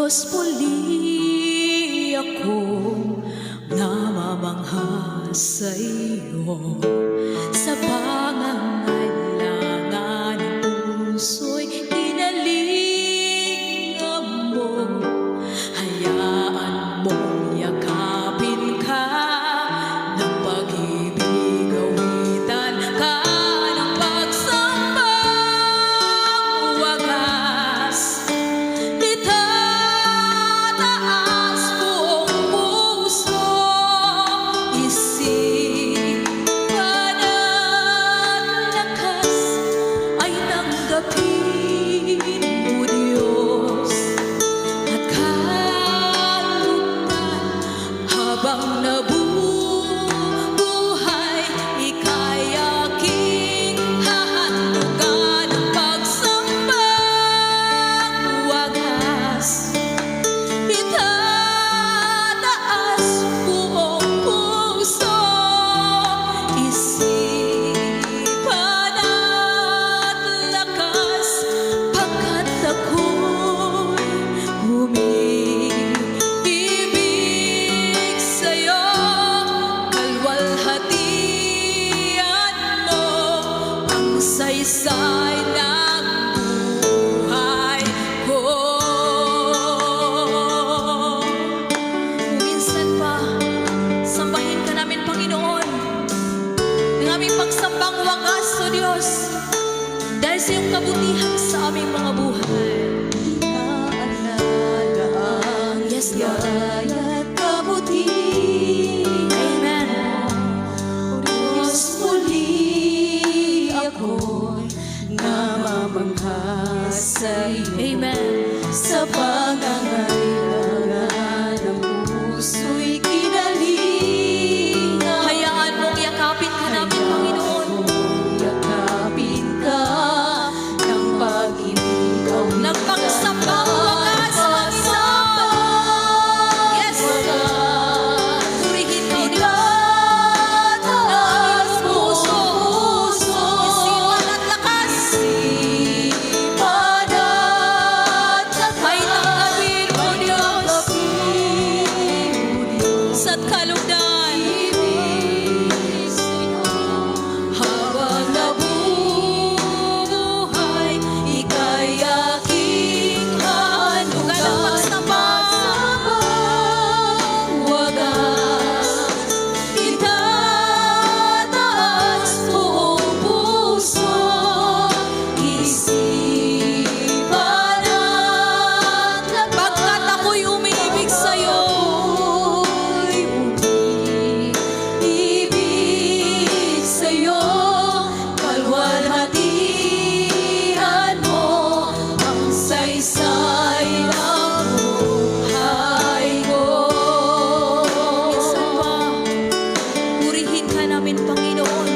Diyos, muli akong namamangha sa iyo. Sa pangangailangan ng puso'y tinalingap mo. Hayaan mong yakapin ka ng pag-ibig, awitan ka ng pagsambang wagas. Itataas buong puso, isipan at lakas ay tanggapin mo, Diyos, at kalugdan habang nabubuhay. Ika'y aking hahandugan ng pagsambang wagas. Itataas buong puso, isipan at lakas, pagkat ako'y umiibig sa'yo. Kalwalhatian mo ang saysay ng buhay ko. Minsan pa, sambahin ka namin, Panginoon, ng aming pagsambang wagas, O Diyos, dahil sa iyong kabutihan sa aming mga buhay. Yes, Lord. At kabutihan, Amen. O Diyos, muli ako'y namamangha sa iyo. Amen. Sa pangangailangan ng puso'y kinalingap. Hayaan mong yakapin ka namin, Panginoon, Yakapin ka ng pag-ibig, ng pagsambang wagas, Panginoon. Yes. Purihin ka, O Diyos, ng aming puso, isipan at lakas. Ay tanggapin mo, Diyos, sa't kalugdan habang nabubuhay. Ika'y aking hahandugan ng pagsambang wagas. Itataas buong puso, isipan at lakas, pagkat ako'y umiibig sa'yo. Ibig sa'yo, kalwalhatian mo ang saysay ng buhay ko. Minsan pa, purihin ka namin, Panginoon,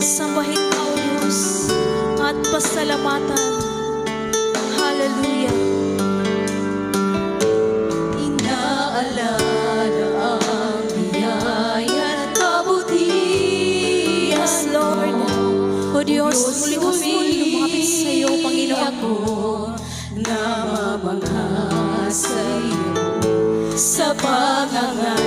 sambahin ka, O Diyos, at pasalamatan. Hallelujah. Inaalala ang biyaya at kabutihan Yes, Lord. O Diyos, muli kami lumapit sa iyo, Panginoon. Ako namamangha sa iyo sa pangangailangan